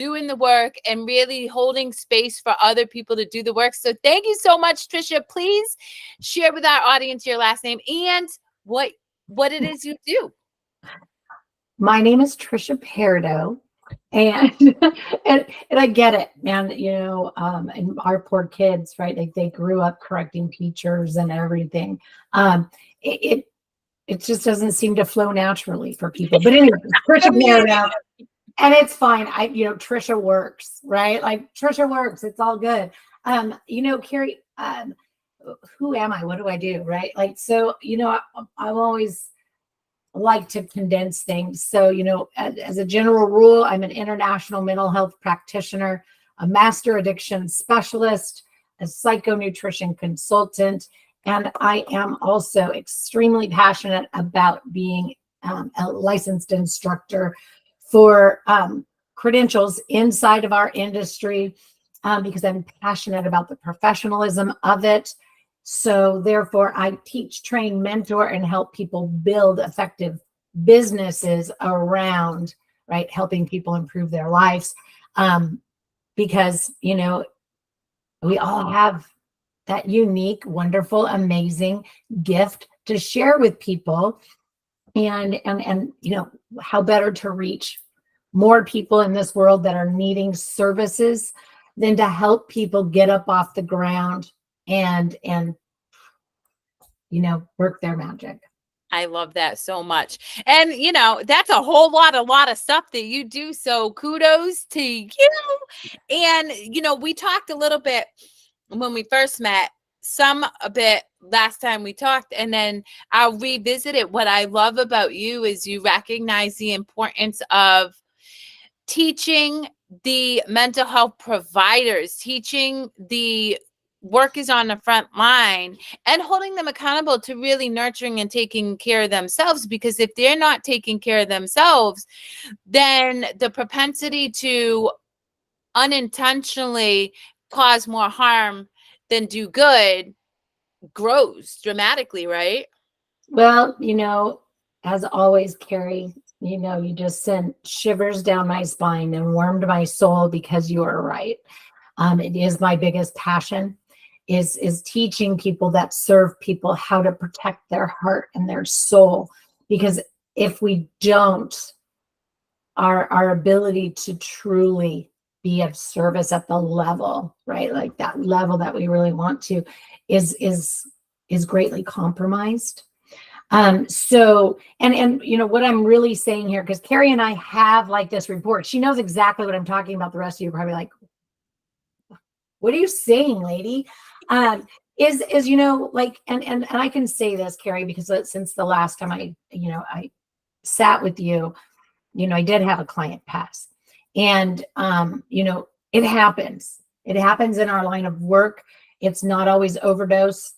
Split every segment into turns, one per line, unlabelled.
doing the work and really holding space for other people to do the work. So thank you so much, Tricia. Please share with our audience your last name and what it is you do.
My name is Tricia Parido, and, and I get it, man. And our poor kids, right? Like they grew up correcting teachers and everything. It just doesn't seem to flow naturally for people. But anyway, Tricia Parido, and it's fine. Tricia works, right? Like Tricia works. It's all good. Kerri, who am I? What do I do? Right? Like, so, I'm always like to condense things. So, as a general rule, I'm an international mental health practitioner, a master addiction specialist, a psychonutrition consultant, and I am also extremely passionate about being a licensed instructor for credentials inside of our industry because I'm passionate about the professionalism of it. So therefore, I teach, train, mentor, and help people build effective businesses around, right, helping people improve their lives. Because, we all have that unique, wonderful, amazing gift to share with people. And how better to reach more people in this world that are needing services than to help people get up off the ground and work their magic.
I love that so much. And, that's a whole lot of stuff that you do. So kudos to you. And, we talked a little bit when we first met, a bit last time we talked, and then I'll revisit it. What I love about you is you recognize the importance of teaching the mental health providers, teaching the workers on the front line, and holding them accountable to really nurturing and taking care of themselves. Because if they're not taking care of themselves, then the propensity to unintentionally cause more harm than do good grows dramatically, right?
Well, as always, Kerri, you just sent shivers down my spine and warmed my soul because you are right. It is my biggest passion is teaching people that serve people how to protect their heart and their soul. Because if we don't, our ability to truly be of service at the level, right? Like that level that we really want to is greatly compromised. So, and what I'm really saying here, because Kerri and I have like this report, she knows exactly what I'm talking about. The rest of you are probably like, what are you saying, lady? Is like, and I can say this, Kerri, because since the last time I sat with you, I did have a client pass, and it happens. It happens in our line of work. It's not always overdose.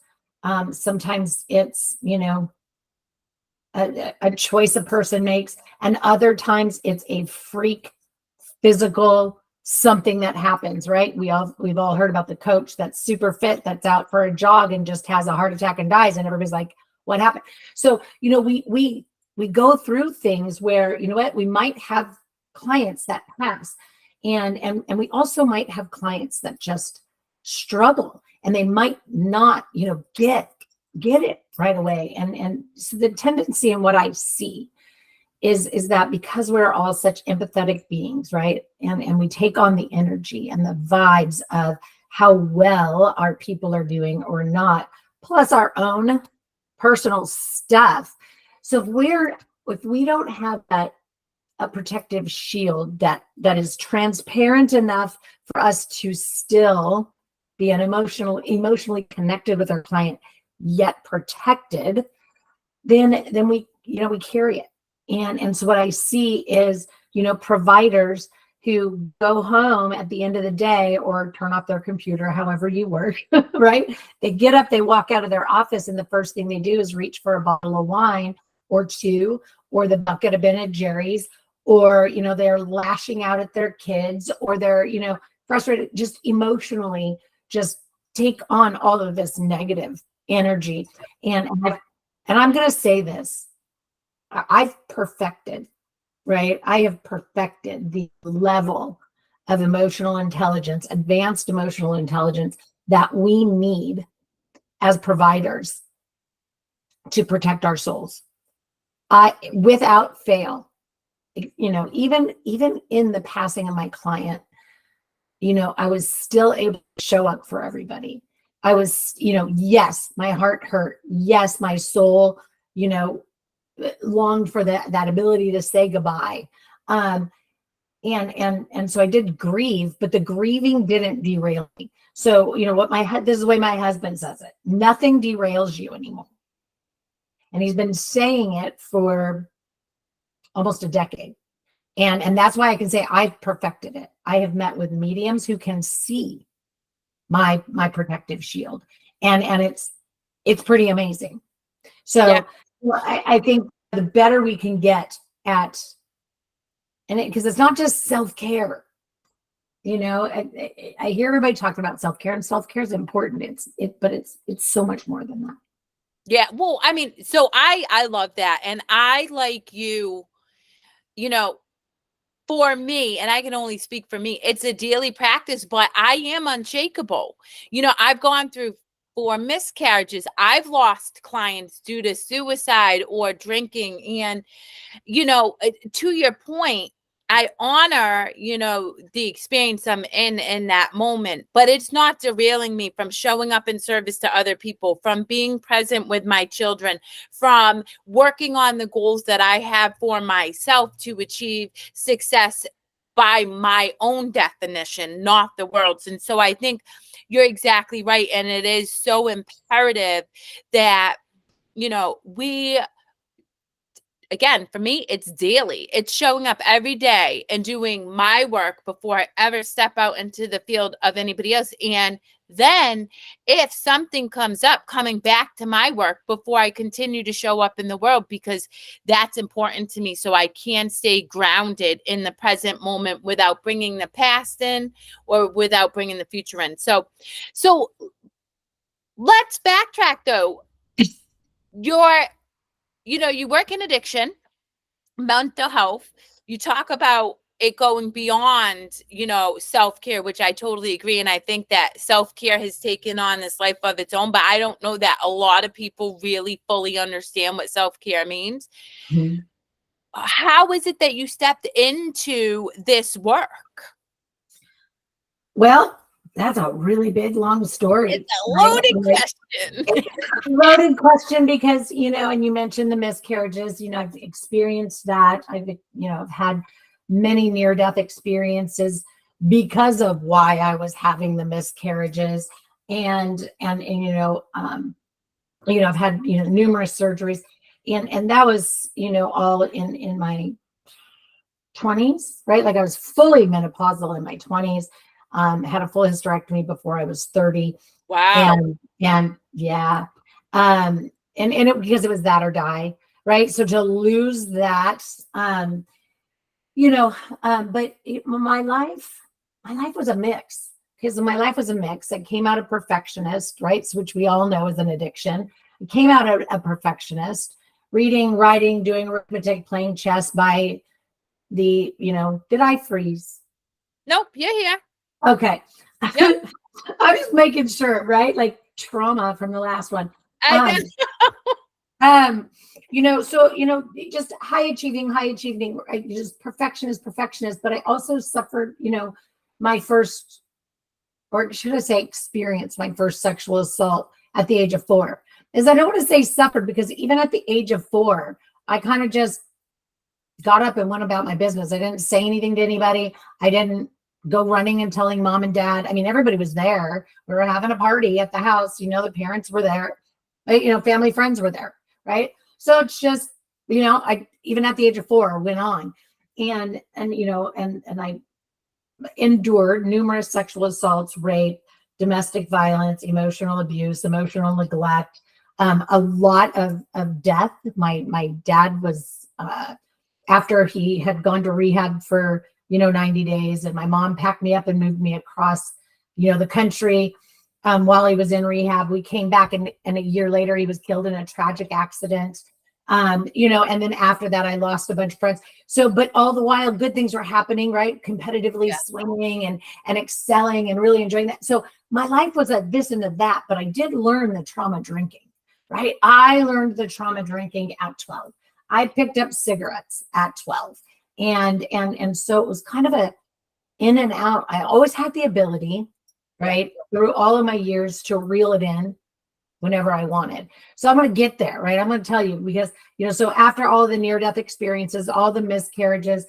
Sometimes it's, a choice a person makes, and other times it's a freak physical something that happens, right? We've all heard about the coach that's super fit, that's out for a jog and just has a heart attack and dies, and everybody's like, what happened? So, we go through things where, we might have clients that pass, and we also might have clients that just struggle, and they might not, get it right away. And so the tendency in what I see is that because we're all such empathetic beings, right? And we take on the energy and the vibes of how well our people are doing or not, plus our own personal stuff. So if we don't have a protective shield that is transparent enough for us to still be emotionally connected with our client, yet protected, then we carry it. And so what I see is, providers who go home at the end of the day or turn off their computer, however you work, right? They get up, they walk out of their office, and the first thing they do is reach for a bottle of wine or two, or the bucket of Ben & Jerry's, or, they're lashing out at their kids, or they're, frustrated, just emotionally, just take on all of this negative energy. And I'm going to say this, I've perfected, right? I have perfected the level of emotional intelligence, advanced emotional intelligence that we need as providers to protect our souls. Without fail, even in the passing of my client, I was still able to show up for everybody. I was, yes, my heart hurt. Yes, my soul, longed for that ability to say goodbye. And so I did grieve, but the grieving didn't derail me. So, this is the way my husband says it: nothing derails you anymore. And he's been saying it for almost a decade. And that's why I can say I've perfected it. I have met with mediums who can see my protective shield. And it's pretty amazing. So
Yeah.
I think the better we can get at, because it's not just self-care. I hear everybody talking about self-care, and self-care is important. But it's so much more than that.
Yeah. Well, I mean, so I love that. And I, like you, for me, and I can only speak for me, it's a daily practice, but I am unshakable. I've gone through 4 miscarriages. I've lost clients due to suicide or drinking. And, to your point, I honor, the experience I'm in that moment, but it's not derailing me from showing up in service to other people, from being present with my children, from working on the goals that I have for myself to achieve success by my own definition, not the world's. And so I think you're exactly right. And it is so imperative that, we, again, for me, it's daily. It's showing up every day and doing my work before I ever step out into the field of anybody else. And then if something comes up, coming back to my work before I continue to show up in the world, because that's important to me. So I can stay grounded in the present moment without bringing the past in or without bringing the future in. So let's backtrack though. You work in addiction, mental health. You talk about it going beyond, self-care, which I totally agree. And I think that self-care has taken on this life of its own, but I don't know that a lot of people really fully understand what self-care means. Mm-hmm. How is it that you stepped into this work?
Well, that's a really big, long story.
It's a loaded question.
It's a loaded question because, and you mentioned the miscarriages, I've experienced that. I've had many near-death experiences because of why I was having the miscarriages. And I've had, numerous surgeries, and that was, all in my 20s, right? Like I was fully menopausal in my 20s. Had a full hysterectomy before I was 30.
Wow.
And yeah. And it, because it was that or die, right? So to lose that, but my life was a mix, because my life was a mix. It came out of perfectionist, right? So, which we all know is an addiction. It came out of a perfectionist, reading, writing, doing arithmetic, playing chess by the, did I freeze?
Nope. Yeah.
Okay. Yep. I'm just making sure, right? Like trauma from the last one. Just high achieving, right? Just perfectionist. But I also suffered, my first, or should I say experience my first sexual assault at the age of 4. I don't want to say suffered, because even at the age of 4, I kind of just got up and went about my business. I didn't say anything to anybody. I didn't go running and telling mom and dad. I mean, everybody was there. We were having a party at the house. The parents were there. Family, friends were there, right? So it's just, I, even at the age of 4, went on, and I endured numerous sexual assaults, rape, domestic violence, emotional abuse, emotional neglect, a lot of death. My dad was, after he had gone to rehab for 90 days. And my mom packed me up and moved me across, the country while he was in rehab. We came back, and a year later, he was killed in a tragic accident. And then after that, I lost a bunch of friends. So, but all the while, good things were happening, right? Competitively
Yeah.
swimming and excelling and really enjoying that. So my life was a this and a that, but I did learn the trauma drinking, right? I learned the trauma drinking at 12. I picked up cigarettes at 12. And so it was kind of a in and out. I always had the ability, right, through all of my years to reel it in whenever I wanted. So I'm going to get there, right? I'm going to tell you because, so after all the near-death experiences, all the miscarriages,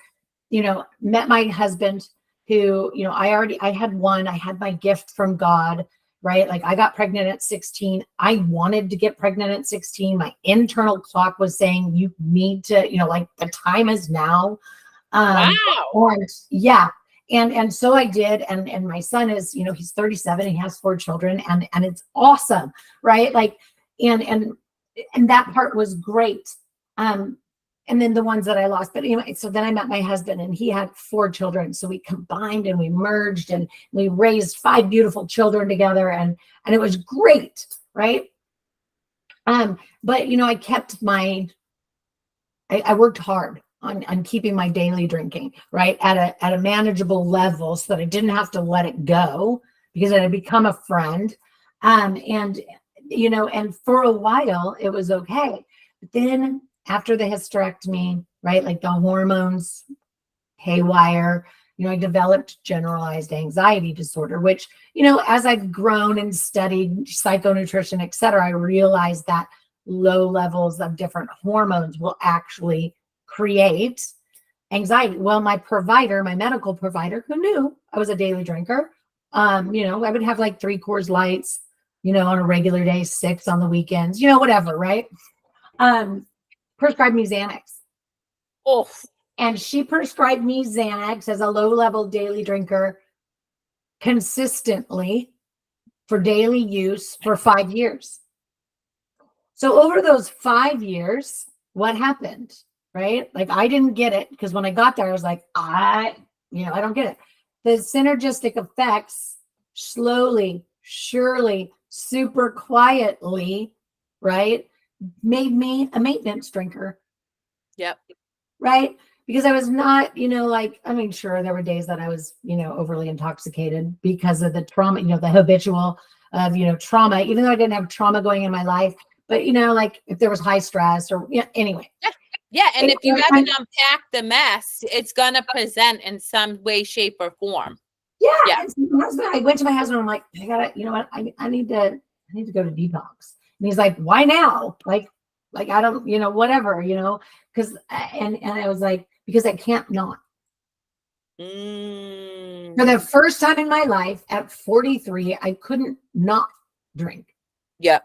met my husband who, I had one, I had my gift from God, right? Like I got pregnant at 16. I wanted to get pregnant at 16. My internal clock was saying, you need to, like the time is now.
Wow.
And yeah. And so I did. And my son is, he's 37, he has 4 children and it's awesome. Right. Like, and that part was great. And then the ones that I lost, but anyway, so then I met my husband and he had 4 children. So we combined and we merged and we raised 5 beautiful children together. And it was great. Right. But I kept I worked hard on keeping my daily drinking, right, at a manageable level so that I didn't have to let it go because it had become a friend. And for a while it was okay. But then after the hysterectomy, right, like the hormones haywire, I developed generalized anxiety disorder, which, as I've grown and studied psychonutrition, et cetera, I realized that low levels of different hormones will actually create anxiety. Well, my medical provider, who knew I was a daily drinker, I would have like 3 Coors Lights, on a regular day, 6 on the weekends, whatever, right? Prescribed me Xanax.
Oh.
And she prescribed me Xanax as a low-level daily drinker consistently for daily use for 5 years. So over those 5 years, what happened? Right? Like I didn't get it because when I got there, I was like, I don't get it. The synergistic effects slowly, surely, super quietly, right, made me a maintenance drinker.
Yep.
Right? Because I was not, sure, there were days that I was, overly intoxicated because of the trauma, the habitual of, trauma, even though I didn't have trauma going in my life, but, like if there was high stress or, anyway.
Yeah. And if you haven't unpacked the mess, it's going to present in some way, shape, or form.
Yeah. And so my husband, I went to my husband. I'm like, I gotta, what? I need to go to detox. And he's like, why now? Like I don't, whatever, because, and I was like, because I can't not. For the first time in my life at 43, I couldn't not drink.
Yeah.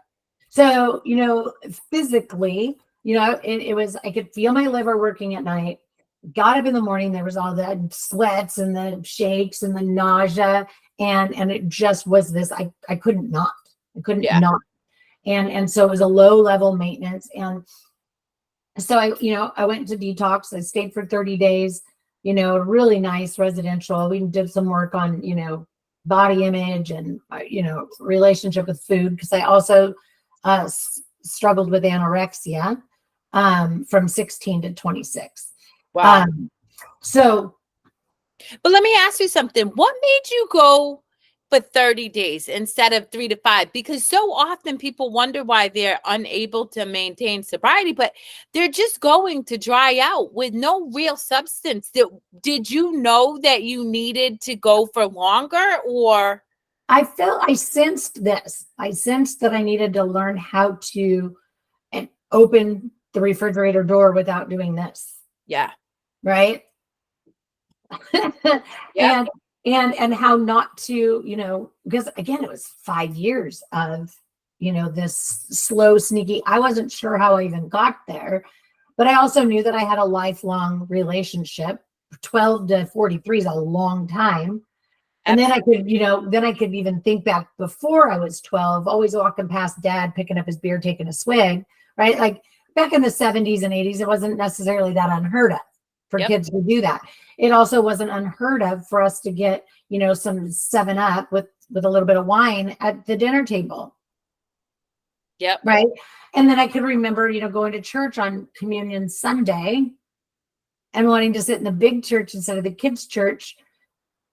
So, physically, it was, I could feel my liver working at night. Got up in the morning, there was all the sweats and the shakes and the nausea. And it just was this, I couldn't not. I couldn't not. And so it was a low level maintenance. And so I went to detox. I stayed for 30 days, really nice residential. We did some work on, body image and, relationship with food. Cause I also struggled with anorexia from 16 to 26.
Wow. But let me ask you something. What made you go for 30 days instead of 3 to 5? Because so often people wonder why they're unable to maintain sobriety, but they're just going to dry out with no real substance. Did you know that you needed to go for longer, or?
I sensed this. I sensed that I needed to learn how to open the refrigerator door without doing this.
Yeah.
Right.
Yeah.
And how not to, because again, it was 5 years of, this slow, sneaky, I wasn't sure how I even got there, but I also knew that I had a lifelong relationship. 12 to 43 is a long time. And then I could, then I could even think back before I was 12, always walking past dad, picking up his beer, taking a swig, right? Like back in the 70s and 80s, it wasn't necessarily that unheard of for kids to do that. It also wasn't unheard of for us to get, some 7-Up with a little bit of wine at the dinner table.
Yep.
right? And then I could remember, going to church on Communion Sunday and wanting to sit in the big church instead of the kids' church,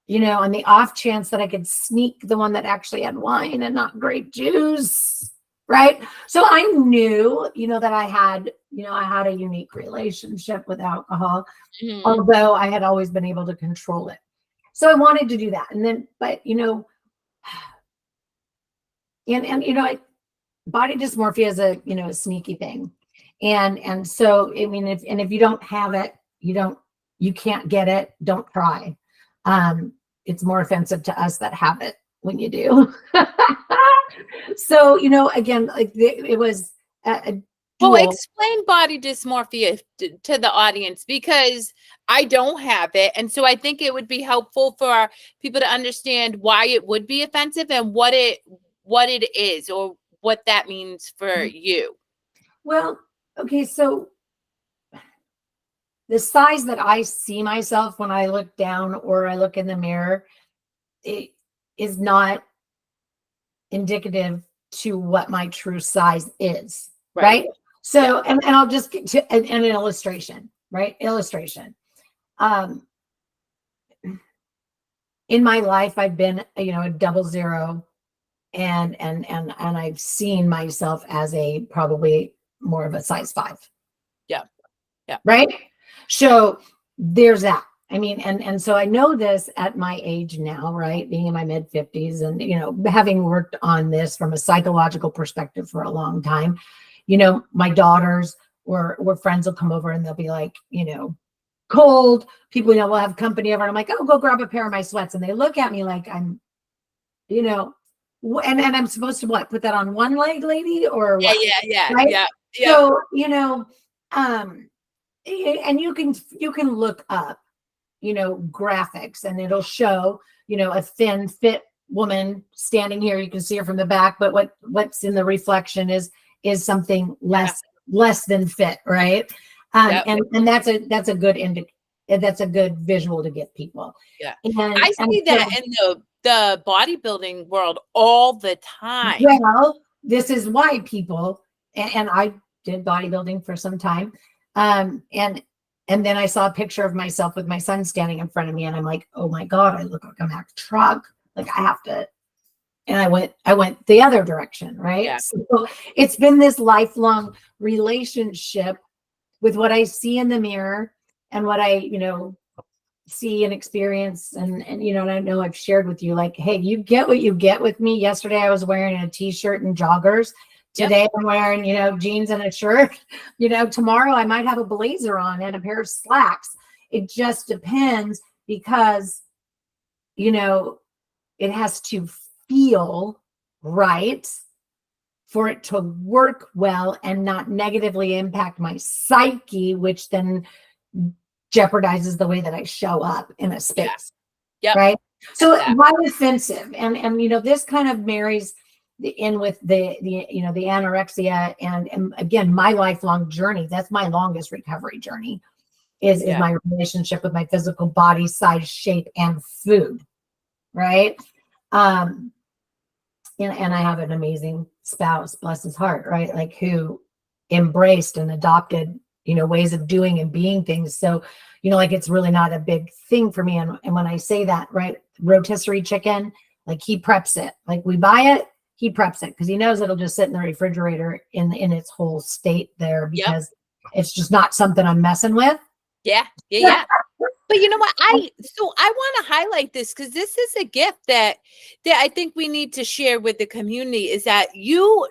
on the off chance that I could sneak the one that actually had wine and not grape juice, right? So I knew, that I had a unique relationship with alcohol, although I had always been able to control it. So I wanted to do that. And then, but, body dysmorphia is a sneaky thing. And so, I mean, if you don't have it, you can't get it, don't try. It's more offensive to us that have it when you do. So, again, like it was a
well,
dual.
explain body dysmorphia to the audience, because I don't have it. And so I think it would be helpful for people to understand why it would be offensive and what it is, or what that means for you.
Well, okay, so the size that I see myself when I look down or I look in the mirror, it is not indicative to what my true size is, right? So, and I'll just get to an illustration, right? Illustration. In my life, I've been, a 00, and I've seen myself as probably more of a size 5.
Yeah. Yeah.
Right. So there's that. I mean, and so I know this at my age now, right? Being in my mid 50s and, having worked on this from a psychological perspective for a long time, my daughters or friends will come over and they'll be like, cold, people, will have company over. And I'm like, oh, go grab a pair of my sweats. And they look at me like I'm, and I'm supposed to put that on one leg, lady, or what?
Yeah.
Right?
Yeah.
So, and you can look up, graphics, and it'll show, a thin, fit woman standing here. You can see her from the back, but what's in the reflection is something less than fit, right? And that's a good visual to get people.
Yeah.
And
I see that in the bodybuilding world all the time.
Well, this is why people, and I did bodybuilding for some time. And then I saw a picture of myself with my son standing in front of me, and I'm like, oh my God, I look like a Mack truck. Like I have to. And I went the other direction, right?
Yeah.
So it's been this lifelong relationship with what I see in the mirror and what I, see and experience. And I know I've shared with you, like, hey, you get what you get with me. Yesterday I was wearing a t-shirt and joggers. Today I'm wearing, jeans and a shirt. Tomorrow I might have a blazer on and a pair of slacks. It just depends, because, it has to feel right for it to work well and not negatively impact my psyche, which then jeopardizes the way that I show up in a space.
Yeah.
Right. So why offensive? And this kind of marries in with the anorexia and again, my lifelong journey. That's my longest recovery journey is my relationship with my physical body, size, shape, and food. Right. And I have an amazing spouse, bless his heart, right? Like who embraced and adopted, ways of doing and being things. So, like it's really not a big thing for me. And when I say that, right, rotisserie chicken, like he preps it, like we buy it, he preps it because he knows it'll just sit in the refrigerator in its whole state there, because it's just not something I'm messing with.
Yeah. But you know what? I want to highlight this, because this is a gift that I think we need to share with the community, is that you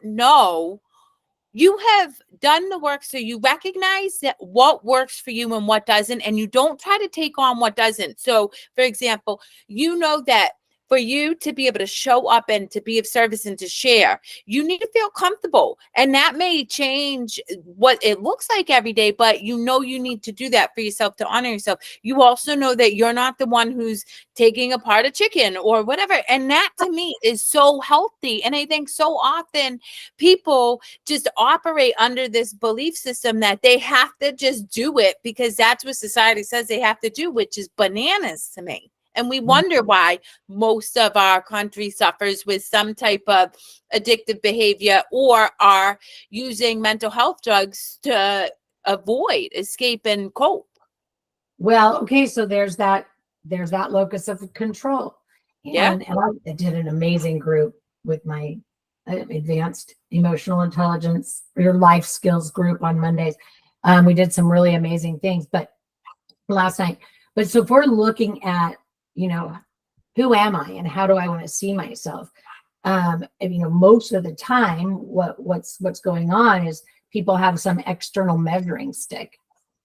have done the work, so you recognize that what works for you and what doesn't, and you don't try to take on what doesn't. So, for example, that for you to be able to show up and to be of service and to share, you need to feel comfortable. And that may change what it looks like every day, but you need to do that for yourself to honor yourself. You also know that you're not the one who's taking apart a chicken or whatever. And that to me is so healthy. And I think so often people just operate under this belief system that they have to just do it because that's what society says they have to do, which is bananas to me. And we wonder why most of our country suffers with some type of addictive behavior or are using mental health drugs to avoid, escape, and cope.
Well, okay, so there's that locus of control.
Yeah.
And I did an amazing group with my advanced emotional intelligence or life skills group on Mondays. We did some really amazing things, but last night. But so if we're looking at, you know, who am I and how do I want to see myself? And, you know, most of the time, what's going on is people have some external measuring stick,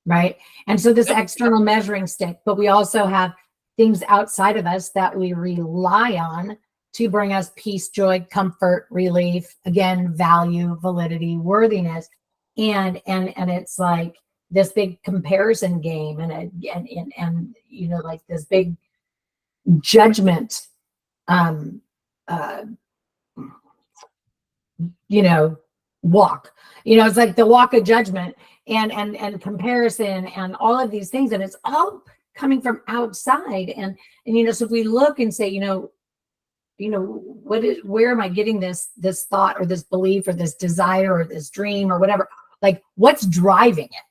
right? And so this external measuring stick, but we also have things outside of us that we rely on to bring us peace, joy, comfort, relief, again, value, validity, worthiness. And it's like this big comparison game and you know, like this big judgment uh you know, walk. You know, it's like the walk of judgment and comparison and all of these things, and it's all coming from outside. And you know, so if we look and say, you know, where am I getting this thought or this belief or this desire or this dream or whatever? Like, what's driving it?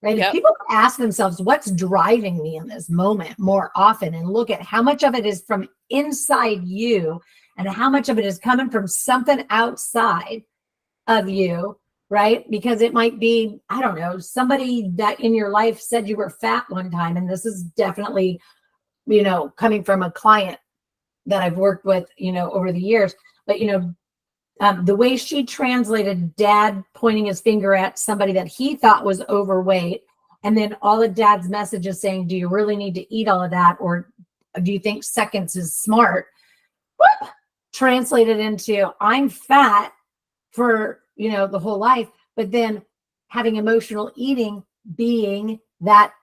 Right? If people ask themselves, what's driving me in this moment more often, and look at how much of it is from inside you and how much of it is coming from something outside of you, right? Because it might be, I don't know, somebody that in your life said you were fat one time. And this is definitely, you know, coming from a client that I've worked with, you know, over the years. But, you know, the way she translated dad pointing his finger at somebody that he thought was overweight, and then all of dad's messages saying, do you really need to eat all of that? Or do you think seconds is smart? Whoop! Translated into, I'm fat for, you know, the whole life, but then having emotional eating being that,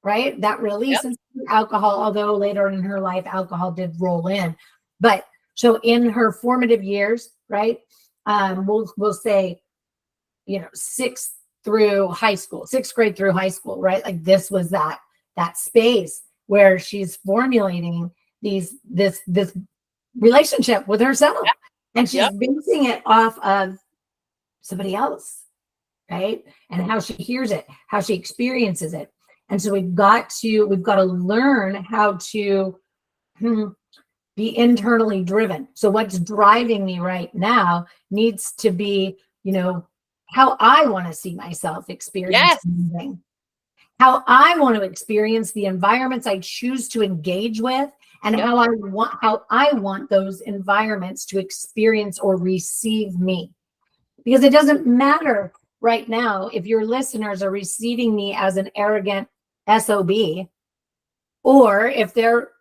right? That release of alcohol, although later in her life, alcohol did roll in. But so in her formative years, right? We'll say, you know, sixth grade through high school, right? Like this was that space where she's formulating this relationship with herself, and she's basing it off of somebody else, right? And how she hears it, how she experiences it. And so we've got to learn how to be internally driven. So what's driving me right now needs to be, you know, how I want to see myself experience something, how I want to experience the environments I choose to engage with, and how I want those environments to experience or receive me. Because it doesn't matter right now if your listeners are receiving me as an arrogant SOB, or if they're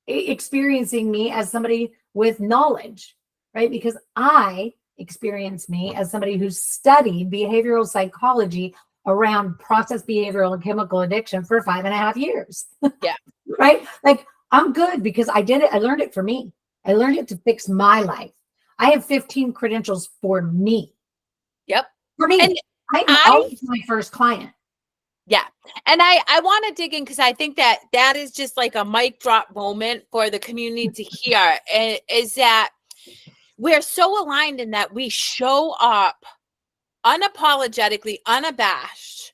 experiencing me as somebody with knowledge, right? Because I experience me as somebody who's studied behavioral psychology around process behavioral and chemical addiction for 5.5 years.
Yeah.
Right? Like, I'm good because I did it. I learned it for me. I learned it to fix my life. I have 15 credentials for me.
Yep.
For me. And I'm always my first client.
Yeah. And I want to dig in because I think that is just like a mic drop moment for the community to hear, is that we're so aligned in that we show up unapologetically, unabashed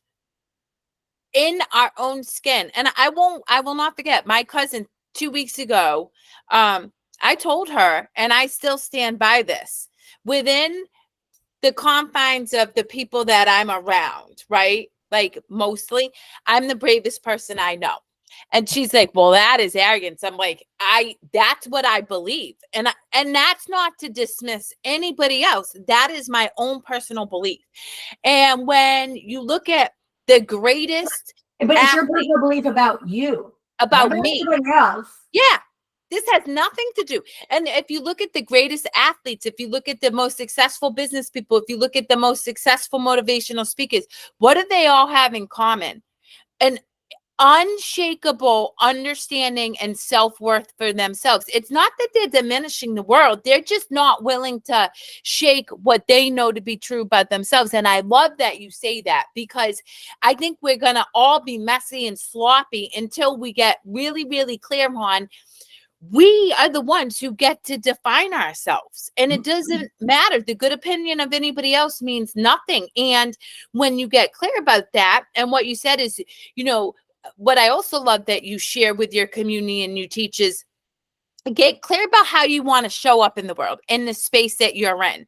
in our own skin. And I will not forget my cousin 2 weeks ago. I told her, and I still stand by this, within the confines of the people that I'm around, right? Like mostly, I'm the bravest person I know. And she's like, well, that is arrogance. I'm like, that's what I believe. And that's not to dismiss anybody else. That is my own personal belief. And when you look at the greatest,
but it's your personal belief about you,
about me.
Else.
Yeah. This has nothing to do. And if you look at the greatest athletes, if you look at the most successful business people, if you look at the most successful motivational speakers, what do they all have in common? And unshakable understanding and self-worth for themselves. It's not that they're diminishing the world. They're just not willing to shake what they know to be true about themselves. And I love that you say that, because I think we're going to all be messy and sloppy until we get really, really clear on we are the ones who get to define ourselves. And it doesn't matter. The good opinion of anybody else means nothing. And when you get clear about that, and what you said is, what I also love that you share with your community and you teach is get clear about how you want to show up in the world, in the space that you're in.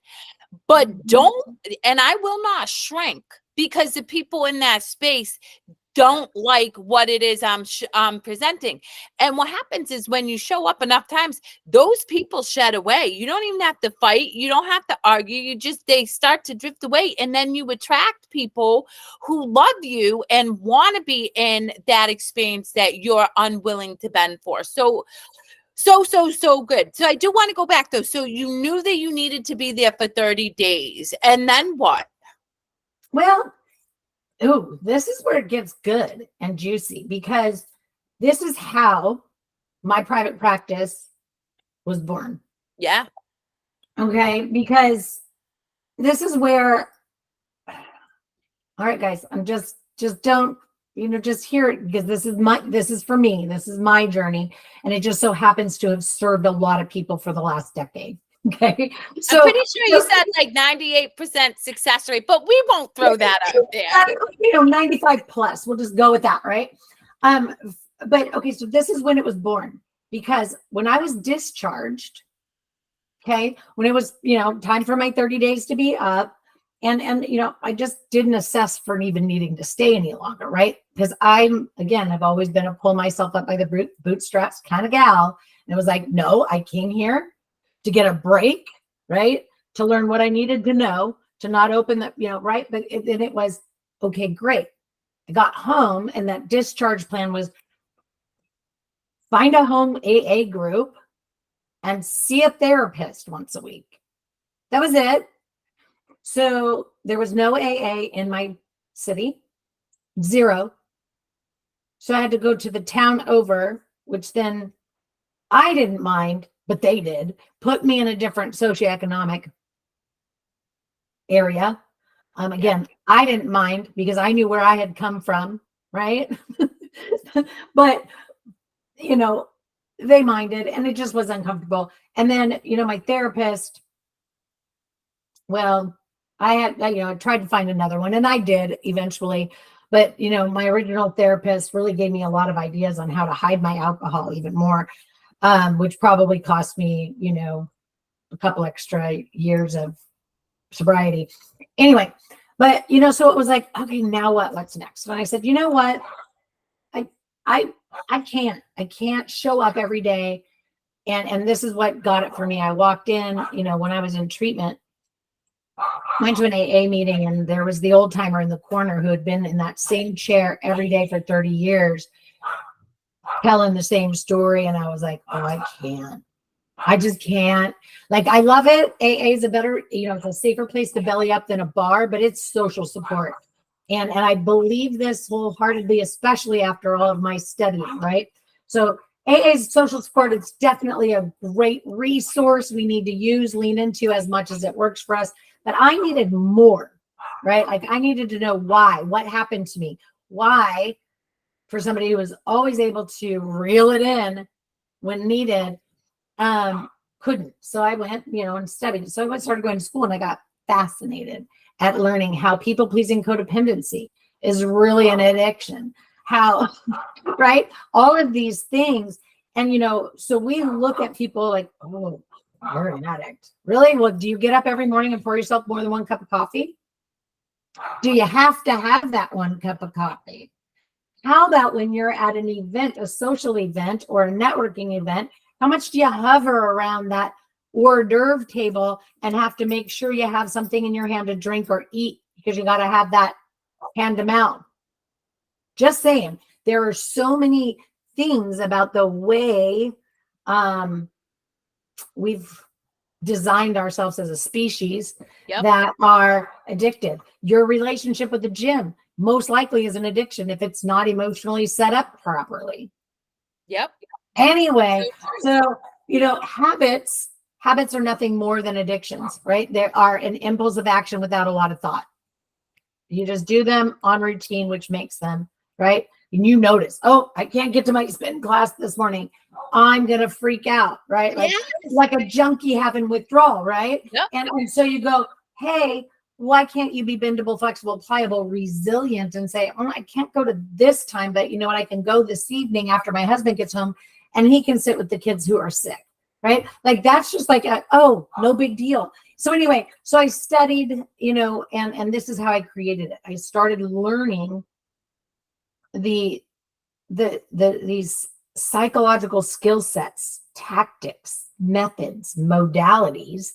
But don't, and I will not shrink because the people in that space don't like what it is I'm presenting. And what happens is when you show up enough times, those people shed away. You don't even have to fight. You don't have to argue. They start to drift away. And then you attract people who love you and want to be in that experience that you're unwilling to bend for. So good. So I do want to go back though. So you knew that you needed to be there for 30 days. And then what?
Well, this is where it gets good and juicy, because this is how my private practice was born.
Yeah.
Okay. Because this is where, all right, guys, I'm just don't, just hear it, because this is for me. This is my journey. And it just so happens to have served a lot of people for the last decade. Okay. So
I'm pretty sure you said like 98% success rate, but we won't throw that out there.
95 plus. We'll just go with that, right? But okay, so this is when it was born, because when I was discharged, okay, when it was, time for my 30 days to be up, and I just didn't assess for even needing to stay any longer, right? Because I've always been a pull myself up by the bootstraps kind of gal. And it was like, no, I came here to get a break, right? To learn what I needed to know, to not open that, right? But it was, okay, great. I got home, and that discharge plan was find a home AA group and see a therapist once a week. That was it. So there was no AA in my city, 0. So I had to go to the town over, which then I didn't mind, but they did, put me in a different socioeconomic area. Again, I didn't mind because I knew where I had come from, right? But, they minded, and it just was uncomfortable. And then, my therapist, well, I tried to find another one, and I did eventually. But, my original therapist really gave me a lot of ideas on how to hide my alcohol even more. Which probably cost me, a couple extra years of sobriety. Anyway, but, so it was like, okay, now what? What's next? And I said, you know what? I can't show up every day. And this is what got it for me. I walked in, when I was in treatment, went to an AA meeting, and there was the old timer in the corner who had been in that same chair every day for 30 years. Telling the same story, and I was like, I just can't. Like, I love it. AA is a better, it's a safer place to belly up than a bar, but it's social support. And I believe this wholeheartedly, especially after all of my studying, right? So AA's social support is definitely a great resource we need to use, lean into as much as it works for us. But I needed more, right? Like, I needed to know why, what happened to me, why. For somebody who was always able to reel it in when needed, couldn't. So I went, and studied. So I started going to school, and I got fascinated at learning how people-pleasing codependency is really an addiction. How, right? All of these things. And, so we look at people like, oh, you're an addict. Really? Well, do you get up every morning and pour yourself more than 1 cup of coffee? Do you have to have that 1 cup of coffee? How about when you're at an event, a social event or a networking event, how much do you hover around that hors d'oeuvre table and have to make sure you have something in your hand to drink or eat, because you got to have that hand to mouth? Just saying, there are so many things about the way we've designed ourselves as a species that are addictive. Your relationship with the gym, most likely is an addiction if it's not emotionally set up properly.
Yep.
Anyway, so, habits are nothing more than addictions, right? They are an impulse of action without a lot of thought. You just do them on routine, which makes them, right? And you notice, oh, I can't get to my spin class this morning. I'm going to freak out, right? Like a junkie having withdrawal, right?
Yep.
And so you go, hey, why can't you be bendable, flexible, pliable, resilient, and say, oh, I can't go to this time, but you know what? I can go this evening after my husband gets home and he can sit with the kids who are sick, right? Like that's just like, oh, no big deal. So anyway, so I studied, and this is how I created it. I started learning these psychological skill sets, tactics, methods, modalities,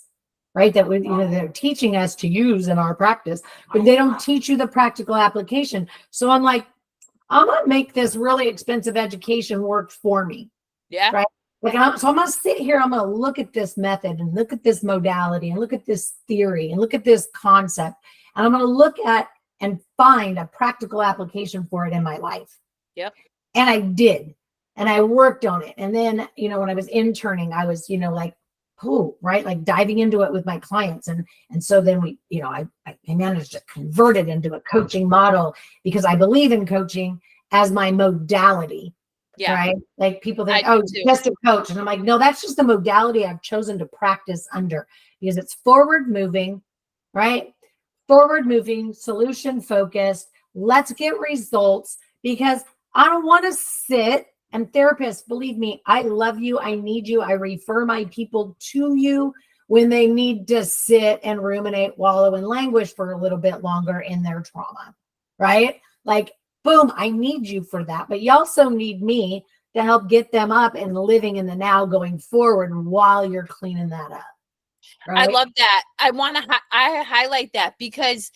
right? That they're teaching us to use in our practice, but they don't teach you the practical application. So I'm like, I'm going to make this really expensive education work for me.
Yeah.
Right. So I'm going to sit here. I'm going to look at this method and look at this modality and look at this theory and look at this concept. And I'm going to look at and find a practical application for it in my life.
Yep.
And I did. And I worked on it. And then, when I was interning, I was, right? Like diving into it with my clients. And so then we, I managed to convert it into a coaching model because I believe in coaching as my modality. Yeah. Right. Like people think, oh, just a coach. And I'm like, no, that's just the modality I've chosen to practice under because it's forward moving, right? Forward moving, solution focused. Let's get results because I don't want to sit. And therapists, believe me, I love you. I need you. I refer my people to you when they need to sit and ruminate, wallow, and languish for a little bit longer in their trauma, right? Like, boom, I need you for that. But you also need me to help get them up and living in the now going forward while you're cleaning that up. Right?
I love that. I highlight that because,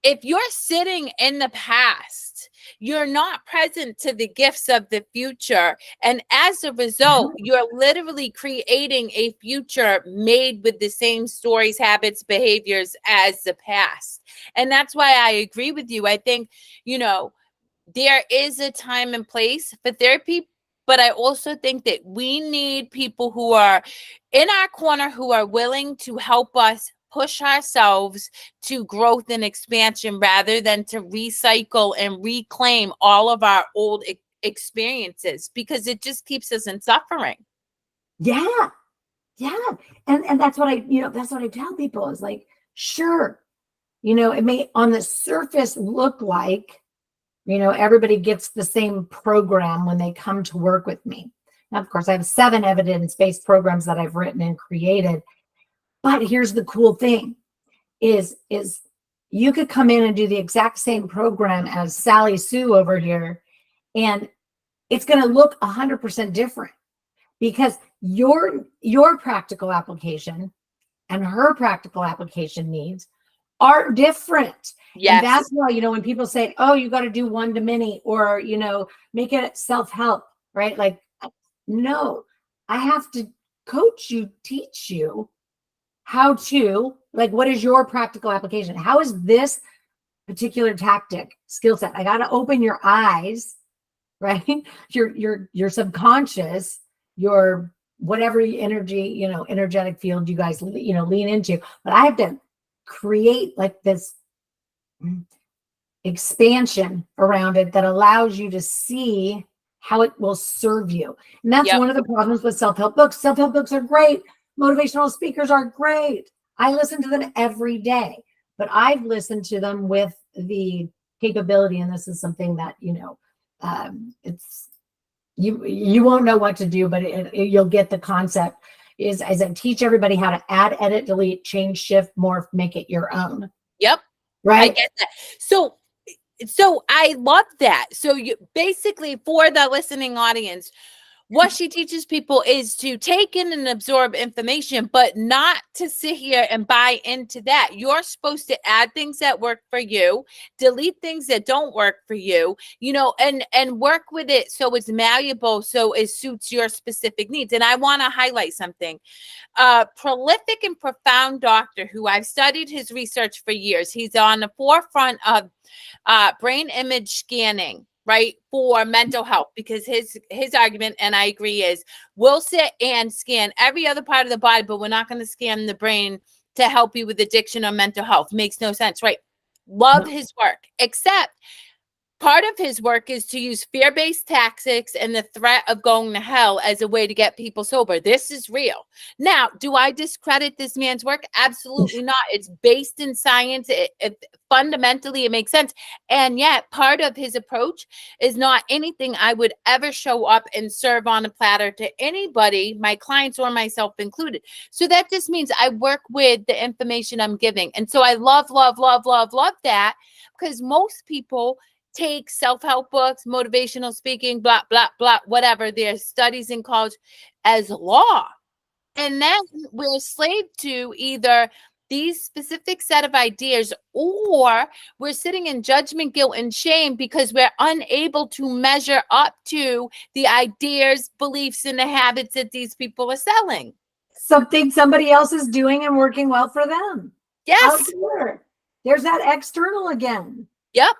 if you're sitting in the past, you're not present to the gifts of the future. And as a result, you're literally creating a future made with the same stories, habits, behaviors as the past. And that's why I agree with you. I think, there is a time and place for therapy, but I also think that we need people who are in our corner, who are willing to help us push ourselves to growth and expansion rather than to recycle and reclaim all of our old experiences because it just keeps us in suffering.
Yeah. Yeah. And that's what that's what I tell people is like, sure, it may on the surface look like, everybody gets the same program when they come to work with me. Now, of course, I have 7 evidence-based programs that I've written and created. But here's the cool thing is you could come in and do the exact same program as Sally Sue over here, and it's going to look 100% different because your practical application and her practical application needs are different.
Yes.
And that's why, when people say, oh, you got to do one to many or, make it self-help, right? Like, no, I have to coach you, teach you how to, like, what is your practical application? How is this particular tactic, skill set? I got to open your eyes, right? Your subconscious, your whatever energy, energetic field you guys, lean into. But I have to create like this expansion around it that allows you to see how it will serve you. And that's one of the problems with self-help books. Self-help books are great. Motivational speakers are great. I listen to them every day, but I've listened to them with the capability, and this is something that, it's, you won't know what to do, but you'll get the concept is I teach everybody how to add, edit, delete, change, shift, morph, make it your own.
Yep.
Right.
I get that. So I love that. So you basically, for the listening audience, what she teaches people is to take in and absorb information, but not to sit here and buy into that. You're supposed to add things that work for you, delete things that don't work for you, and work with it so it's malleable, so it suits your specific needs. And I want to highlight something. A prolific and profound doctor who I've studied his research for years. He's on the forefront of brain image scanning, right, for mental health, because his argument, and I agree, is we'll sit and scan every other part of the body, but we're not going to scan the brain to help you with addiction or mental health. Makes no sense, right? Love his work, except part of his work is to use fear-based tactics and the threat of going to hell as a way to get people sober. This is real. Now, do I discredit this man's work? Absolutely not. It's based in science. Fundamentally, it makes sense. And yet, part of his approach is not anything I would ever show up and serve on a platter to anybody, my clients or myself included. So that just means I work with the information I'm giving. And so I love that, because most people take self-help books, motivational speaking, blah, blah, blah, whatever, their studies in college as law. And then we're slave to either these specific set of ideas, or we're sitting in judgment, guilt, and shame because we're unable to measure up to the ideas, beliefs, and the habits that these people are selling.
Something somebody else is doing and working well for them.
Yes.
There's that external again.
Yep.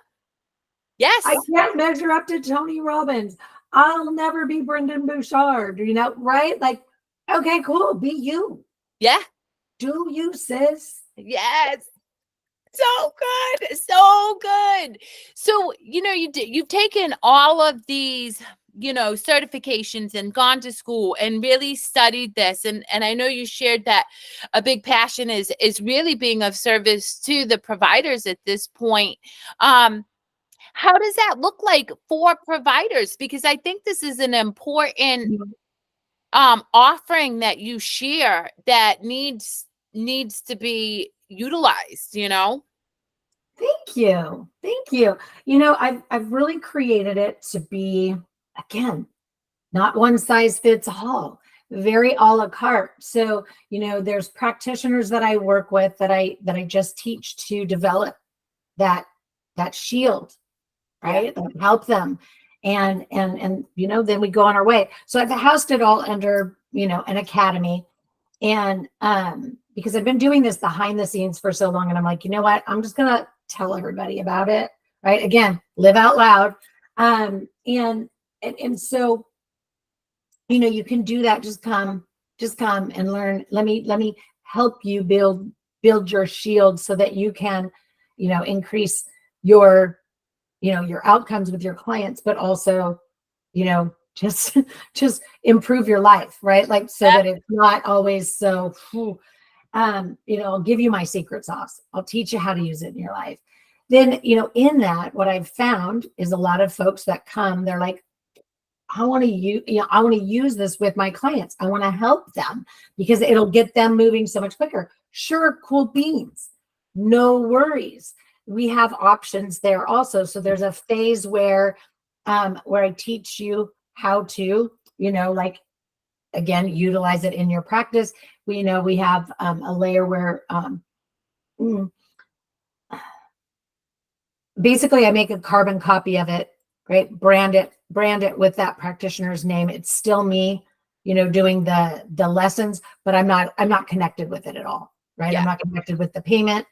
Yes.
I can't measure up to Tony Robbins. I'll never be Brendan Bouchard, right? Like, okay, cool. Be you.
Yeah.
Do you, sis?
Yes. So good. So good. So, you've taken all of these, certifications and gone to school and really studied this. And I know you shared that a big passion is really being of service to the providers at this point. How does that look like for providers? Because I think this is an important offering that you share that needs to be utilized,
Thank you. I've really created it to be, again, not one size fits all, very a la carte. So, there's practitioners that I work with that I just teach to develop that shield, right? Yeah. Help them. And then we go on our way. So I've housed it all under, an academy. And because I've been doing this behind the scenes for so long, and I'm like, you know what? I'm just going to tell everybody about it, right? Again, live out loud. And so, you can do that. Just come and learn. Let me help you build your shield so that you can, increase your outcomes with your clients, but also, just improve your life, right? Like, so that it's not always so, I'll give you my secret sauce. I'll teach you how to use it in your life. Then, in that, what I've found is a lot of folks that come, they're like, I want to use this with my clients. I want to help them because it'll get them moving so much quicker. Sure, cool beans. No worries. We have options there also. So there's a phase where I teach you how to, again, utilize it in your practice. We have a layer where basically I make a carbon copy of it, right? Brand it with that practitioner's name. It's still me, doing the lessons, but I'm not connected with it at all, right? Yeah. I'm not connected with the payment,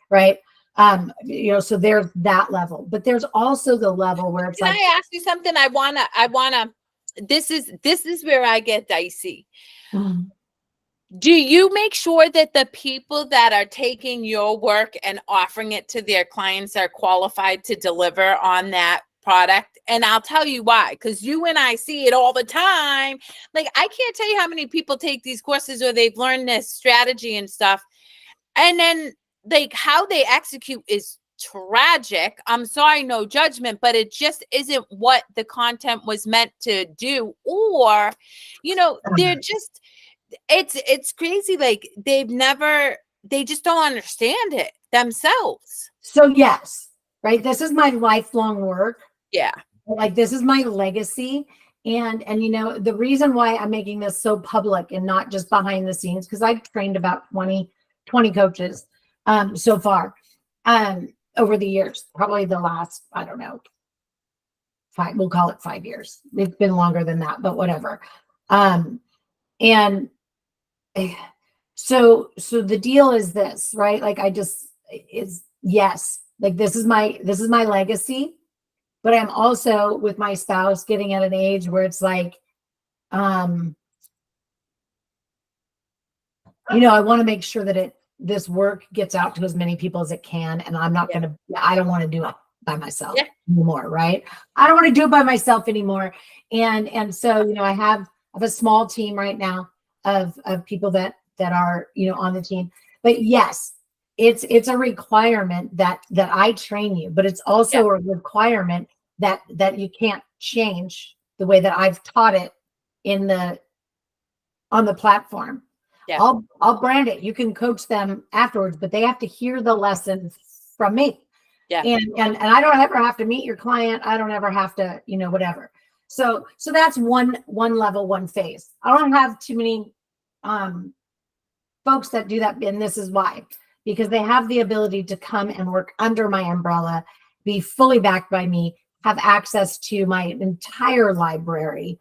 right? So there's that level, but there's also the level where it's
Can I ask you something? I wanna, this is where I get dicey. Mm-hmm. Do you make sure that the people that are taking your work and offering it to their clients are qualified to deliver on that product? And I'll tell you why, because you and I see it all the time. Like, I can't tell you how many people take these courses or they've learned this strategy and stuff, and then like how they execute is tragic. I'm sorry, no judgment, but it just isn't what the content was meant to do. Or, they're just, it's crazy. Like they just don't understand it themselves.
So yes, right. This is my lifelong work.
Yeah.
Like, this is my legacy. And you know, the reason why I'm making this so public and not just behind the scenes, because I've trained about 20 coaches so far over the years, probably the last, I don't know, we'll call it 5 years. It's been longer than that, but whatever. And so the deal is this, right? Like yes, like this is my legacy, but I'm also with my spouse getting at an age where it's like, you know, I want to make sure that this work gets out to as many people as it can. And I'm not I don't want to do it by myself anymore. Right. I don't want to do it by myself anymore. And so, you know, I have a small team right now of people that are, you know, on the team, but yes, it's a requirement that I train you, but it's also a requirement that you can't change the way that I've taught it on the platform. Yeah. I'll brand it. You can coach them afterwards, but they have to hear the lesson from me. Yeah. And I don't ever have to meet your client. I don't ever have to, you know, whatever. So that's one level, one phase. I don't have too many folks that do that. And this is why, because they have the ability to come and work under my umbrella, be fully backed by me, have access to my entire library,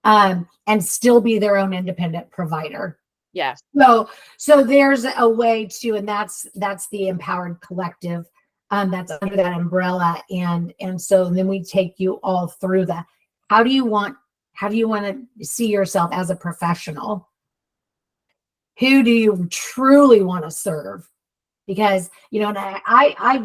and still be their own independent provider. Yeah. So there's a way to, and that's the Empowered Collective. That's under that umbrella. And so then we take you all through that. How do you want to see yourself as a professional? Who do you truly want to serve? Because, you know, I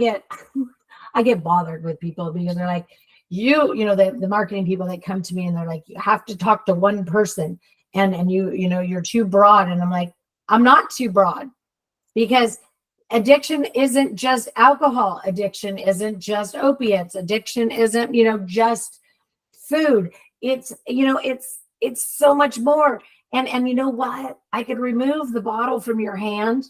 get bothered with people because they're like, you know, the marketing people that come to me and they're like, you have to talk to one person and you know, you're too broad. And I'm like, I'm not too broad, because addiction isn't just alcohol. Addiction isn't just opiates. Addiction isn't, you know, just food. It's, you know, it's so much more. And you know what? I could remove the bottle from your hand,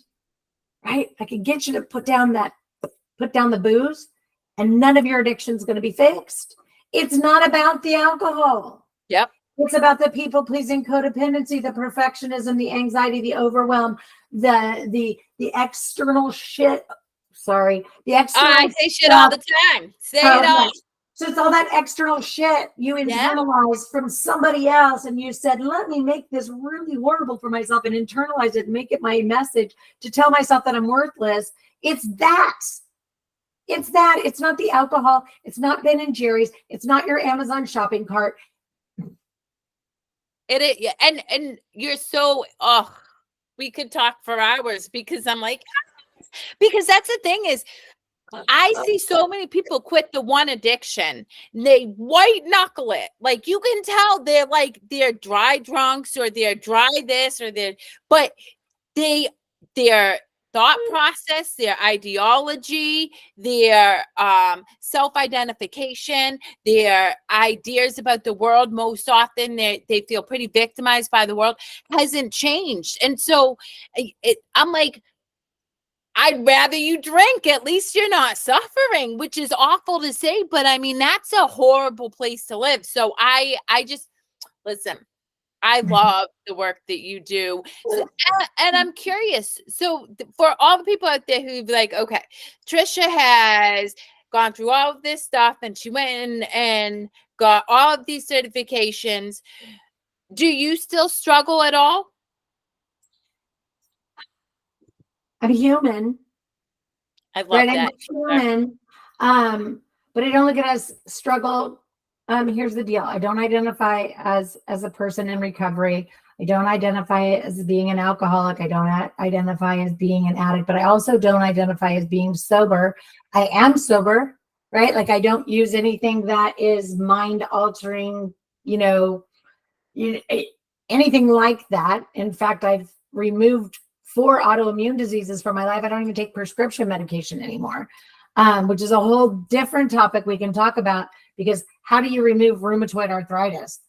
right? I could get you to put down the booze, and none of your addiction is going to be fixed. It's not about the alcohol. Yep. It's about the people-pleasing codependency, the perfectionism, the anxiety, the overwhelm, the external shit. Sorry. The external
I say shit all the time. Say it all.
Yes. So it's all that external shit you internalize from somebody else. And you said, let me make this really horrible for myself and internalize it and make it my message to tell myself that I'm worthless. It's that. It's that. It's not the alcohol. It's not Ben and Jerry's. It's not your Amazon shopping cart.
It is, and you're so, we could talk for hours, because I'm like, because that's the thing is, I see so many people quit the one addiction. They white knuckle it. Like, you can tell they're dry drunks, or they're dry this, or but their thought process, their ideology, their self-identification, their ideas about the world, most often they feel pretty victimized by the world, hasn't changed. And so I'm like, I'd rather you drink. At least you're not suffering, which is awful to say, but I mean, that's a horrible place to live. So I just, listen, I love the work that you do. So, and I'm curious. So for all the people out there who've like, okay, Tricia has gone through all of this stuff and she went in and got all of these certifications. Do you still struggle at all?
I'm human.
I love that.
I'm human. But I don't look at it as struggle. Here's the deal. I don't identify as a person in recovery. I don't identify as being an alcoholic. I don't identify as being an addict, but I also don't identify as being sober. I am sober, right? Like, I don't use anything that is mind altering, anything like that. In fact, I've removed 4 autoimmune diseases from my life. I don't even take prescription medication anymore, which is a whole different topic we can talk about, because how do you remove rheumatoid arthritis?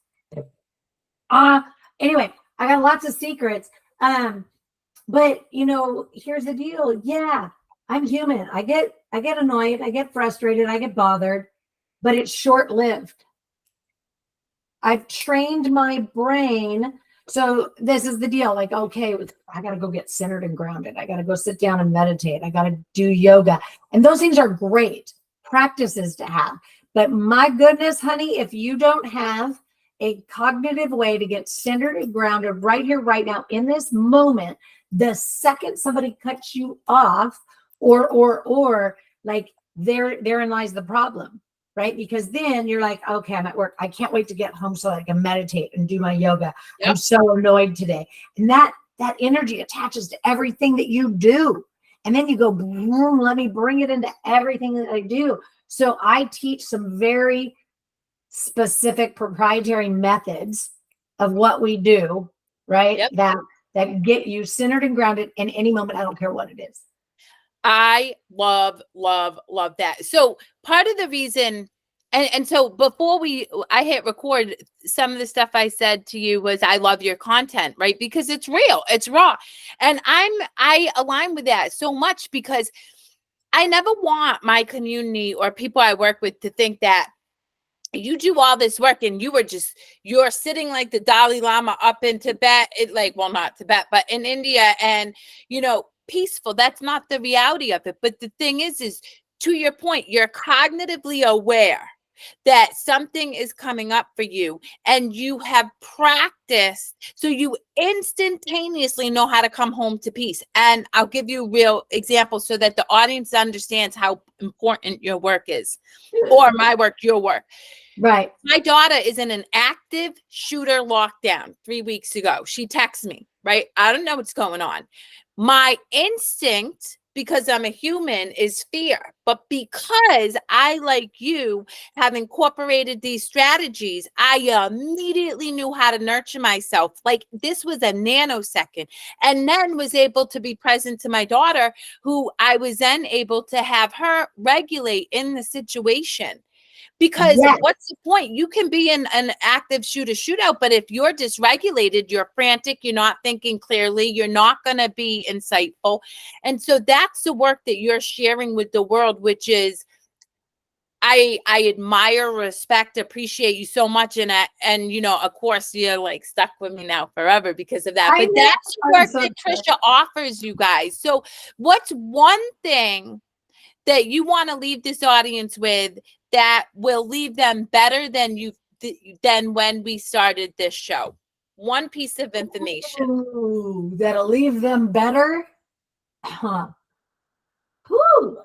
Anyway, I got lots of secrets. But here's the deal. Yeah, I'm human. I get annoyed. I get frustrated. I get bothered, but it's short-lived. I've trained my brain. So this is the deal. Like, okay, I got to go get centered and grounded. I got to go sit down and meditate. I got to do yoga. And those things are great practices to have. But my goodness, honey, if you don't have a cognitive way to get centered and grounded right here, right now, in this moment, the second somebody cuts you off, or like therein lies the problem, right? Because then you're like, okay, I'm at work. I can't wait to get home so I can meditate and do my yoga.
Yep.
I'm so annoyed today. And that energy attaches to everything that you do. And then you go, boom, let me bring it into everything that I do. So I teach some very specific proprietary methods of what we do, right?
Yep.
That get you centered and grounded in any moment. I don't care what it is.
I love that. So part of the reason, and so before I hit record, some of the stuff I said to you was, I love your content, right? Because it's real, it's raw. And I align with that so much, because I never want my community or people I work with to think that you do all this work and you're sitting like the Dalai Lama up in Tibet, well, not Tibet, but in India, and, peaceful. That's not the reality of it. But the thing is to your point, you're cognitively aware that something is coming up for you, and you have practiced, so you instantaneously know how to come home to peace. And I'll give you real examples so that the audience understands how important your work is, or my work, your work.
Right.
My daughter is in an active shooter lockdown 3 weeks ago. She texts me, right? I don't know what's going on. My instinct, because I'm a human, is fear. But because I, like you, have incorporated these strategies, I immediately knew how to nurture myself. Like, this was a nanosecond. And then was able to be present to my daughter, who I was then able to have her regulate in the situation. Because what's the point? You can be in an active shootout, but if you're dysregulated, you're frantic, you're not thinking clearly, you're not going to be insightful. And so that's the work that you're sharing with the world, which is, I admire, respect, appreciate you so much. And of course, you're like stuck with me now forever because of that. But that's the work that Tricia offers you guys. So what's one thing that you want to leave this audience with that will leave them better than when we started this show? One piece of information.
Ooh, that'll leave them better. Whew.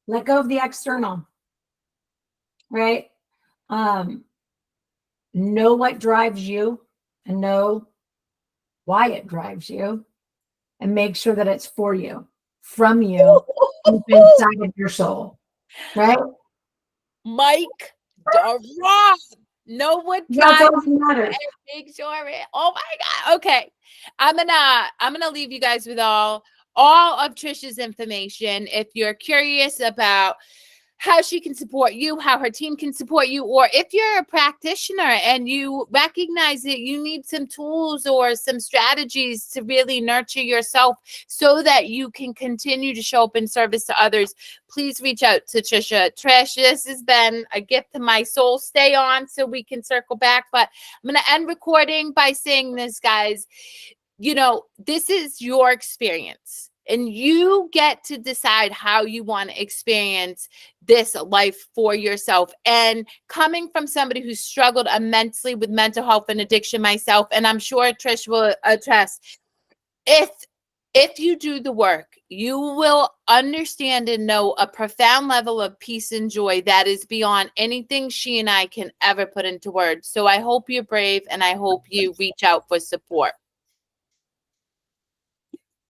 Let go of the external, right? Know what drives you and know why it drives you, and make sure that it's for you, from you, deep inside of your soul, right?
Mike, drop. Know what drives you and make sure it. Oh my God. Okay. I'm gonna leave you guys with all of Tricia's information. If you're curious about how she can support you, how her team can support you, or if you're a practitioner and you recognize that you need some tools or some strategies to really nurture yourself so that you can continue to show up in service to others, please reach out to Tricia. Trish, this has been a gift to my soul. Stay on so we can circle back. But I'm going to end recording by saying this, guys. This is your experience. And you get to decide how you want to experience this life for yourself. And coming from somebody who struggled immensely with mental health and addiction myself, and I'm sure Trish will attest, if you do the work, you will understand and know a profound level of peace and joy that is beyond anything she and I can ever put into words. So I hope you're brave, and I hope you reach out for support.